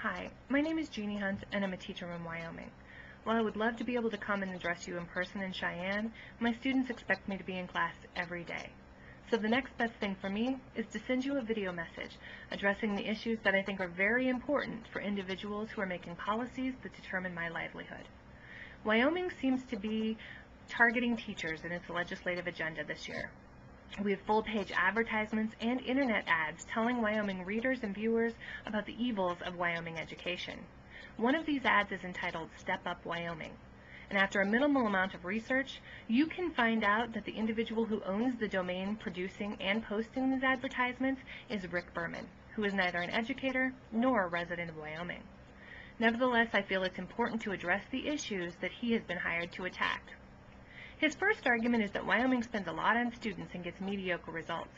Hi, my name is Jeannie Hunt and I'm a teacher in Wyoming. While I would love to be able to come and address you in person in Cheyenne, my students expect me to be in class every day. So the next best thing for me is to send you a video message addressing the issues that I think are very important for individuals who are making policies that determine my livelihood. Wyoming seems to be targeting teachers in its legislative agenda this year. We have full-page advertisements and internet ads telling Wyoming readers and viewers about the evils of Wyoming education. One of these ads is entitled Step Up Wyoming. And after a minimal amount of research, you can find out that the individual who owns the domain producing and posting these advertisements is Rick Berman, who is neither an educator nor a resident of Wyoming. Nevertheless, I feel it's important to address the issues that he has been hired to attack. His first argument is that Wyoming spends a lot on students and gets mediocre results.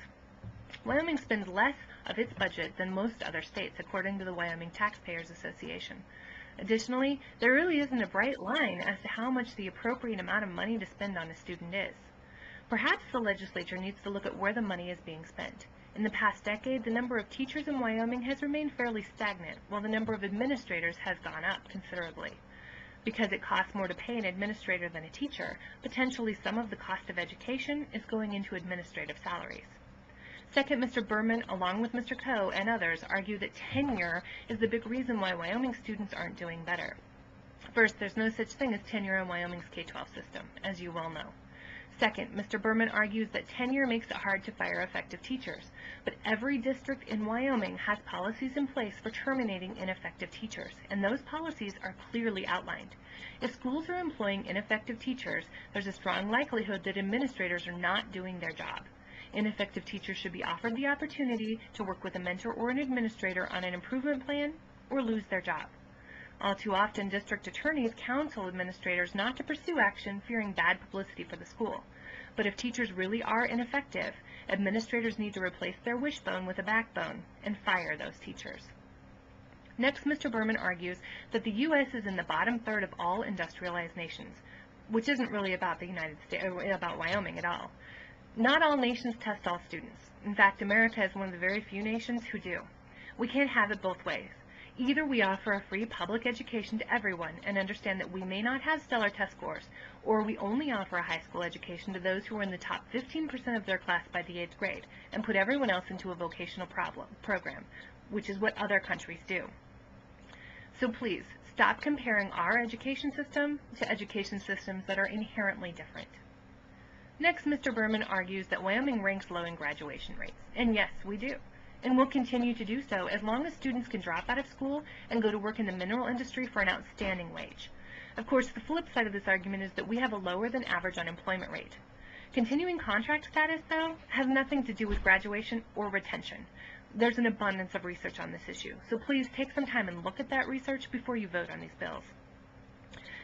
Wyoming spends less of its budget than most other states, according to the Wyoming Taxpayers Association. Additionally, there really isn't a bright line as to how much the appropriate amount of money to spend on a student is. Perhaps the legislature needs to look at where the money is being spent. In the past decade, the number of teachers in Wyoming has remained fairly stagnant, while the number of administrators has gone up considerably. Because it costs more to pay an administrator than a teacher, potentially some of the cost of education is going into administrative salaries. Second, Mr. Berman, along with Mr. Coe and others, argue that tenure is the big reason why Wyoming students aren't doing better. First, there's no such thing as tenure in Wyoming's K-12 system, as you well know. Second, Mr. Berman argues that tenure makes it hard to fire effective teachers, but every district in Wyoming has policies in place for terminating ineffective teachers, and those policies are clearly outlined. If schools are employing ineffective teachers, there's a strong likelihood that administrators are not doing their job. Ineffective teachers should be offered the opportunity to work with a mentor or an administrator on an improvement plan or lose their job. All too often, district attorneys counsel administrators not to pursue action, fearing bad publicity for the school. But if teachers really are ineffective, administrators need to replace their wishbone with a backbone and fire those teachers. Next, Mr. Berman argues that the U.S. is in the bottom third of all industrialized nations, which isn't really about the United States, or about Wyoming at all. Not all nations test all students. In fact, America is one of the very few nations who do. We can't have it both ways. Either we offer a free public education to everyone and understand that we may not have stellar test scores, or we only offer a high school education to those who are in the top 15% of their class by the 8th grade and put everyone else into a vocational program, which is what other countries do. So please, stop comparing our education system to education systems that are inherently different. Next, Mr. Berman argues that Wyoming ranks low in graduation rates, and yes, we do. And will continue to do so as long as students can drop out of school and go to work in the mineral industry for an outstanding wage. Of course, the flip side of this argument is that we have a lower than average unemployment rate. Continuing contract status, though, has nothing to do with graduation or retention. There's an abundance of research on this issue, so please take some time and look at that research before you vote on these bills.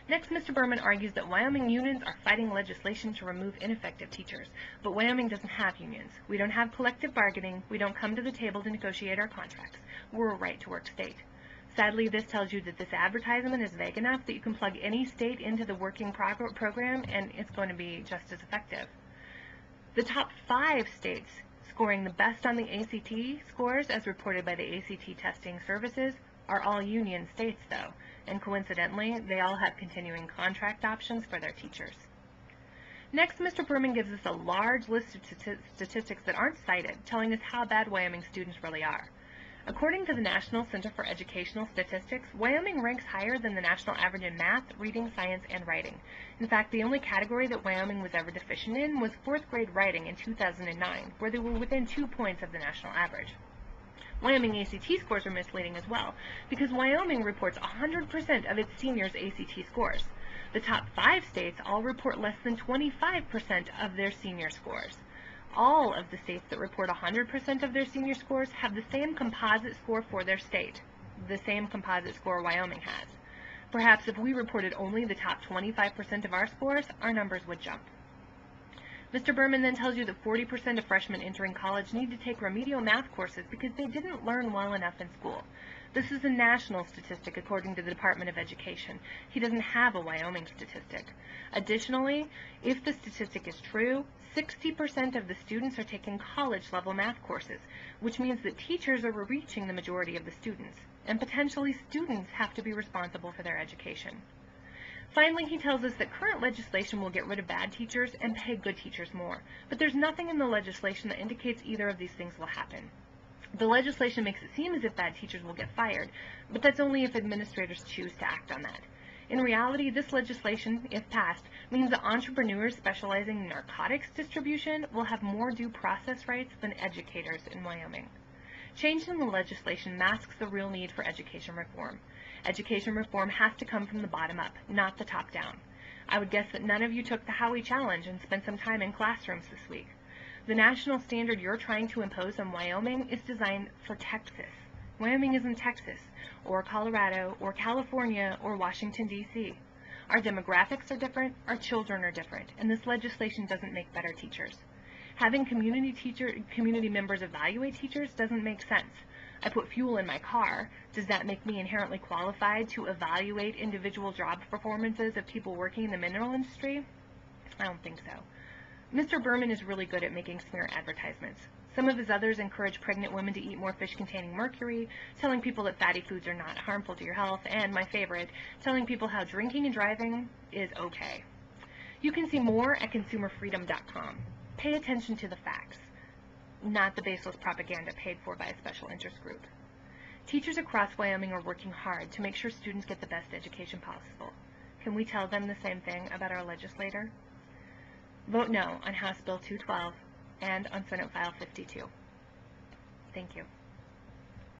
Next, Mr. Berman argues that Wyoming unions are fighting legislation to remove ineffective teachers, but Wyoming doesn't have unions. We don't have collective bargaining. We don't come to the table to negotiate our contracts. We're a right-to-work state. Sadly, this tells you that this advertisement is vague enough that you can plug any state into the working program and it's going to be just as effective. The top 5 states scoring the best on the ACT scores, as reported by the ACT testing services, are all union states, though, and coincidentally, they all have continuing contract options for their teachers. Next, Mr. Berman gives us a large list of statistics that aren't cited, telling us how bad Wyoming students really are. According to the National Center for Educational Statistics, Wyoming ranks higher than the national average in math, reading, science, and writing. In fact, the only category that Wyoming was ever deficient in was 4th grade writing in 2009, where they were within 2 points of the national average. Wyoming ACT scores are misleading as well, because Wyoming reports 100% of its seniors' ACT scores. The top 5 states all report less than 25% of their senior scores. All of the states that report 100% of their senior scores have the same composite score for their state, the same composite score Wyoming has. Perhaps if we reported only the top 25% of our scores, our numbers would jump. Mr. Berman then tells you that 40% of freshmen entering college need to take remedial math courses because they didn't learn well enough in school. This is a national statistic according to the Department of Education. He doesn't have a Wyoming statistic. Additionally, if the statistic is true, 60% of the students are taking college-level math courses, which means that teachers are reaching the majority of the students. and potentially students have to be responsible for their education. Finally, he tells us that current legislation will get rid of bad teachers and pay good teachers more, but there's nothing in the legislation that indicates either of these things will happen. The legislation makes it seem as if bad teachers will get fired, but that's only if administrators choose to act on that. In reality, this legislation, if passed, means that entrepreneurs specializing in narcotics distribution will have more due process rights than educators in Wyoming. Change in the legislation masks the real need for education reform. Education reform has to come from the bottom up, not the top down. I would guess that none of you took the Howie Challenge and spent some time in classrooms this week. The national standard you're trying to impose on Wyoming is designed for Texas. Wyoming isn't Texas, or Colorado, or California, or Washington, D.C. Our demographics are different, our children are different, and this legislation doesn't make better teachers. Having community members evaluate teachers doesn't make sense. I put fuel in my car. Does that make me inherently qualified to evaluate individual job performances of people working in the mineral industry? I don't think so. Mr. Berman is really good at making smear advertisements. Some of his others encourage pregnant women to eat more fish containing mercury, telling people that fatty foods are not harmful to your health, and, my favorite, telling people how drinking and driving is okay. You can see more at consumerfreedom.com. Pay attention to the facts, not the baseless propaganda paid for by a special interest group. Teachers across Wyoming are working hard to make sure students get the best education possible. Can we tell them the same thing about our legislator? Vote no on House Bill 212 and on Senate File 52. Thank you.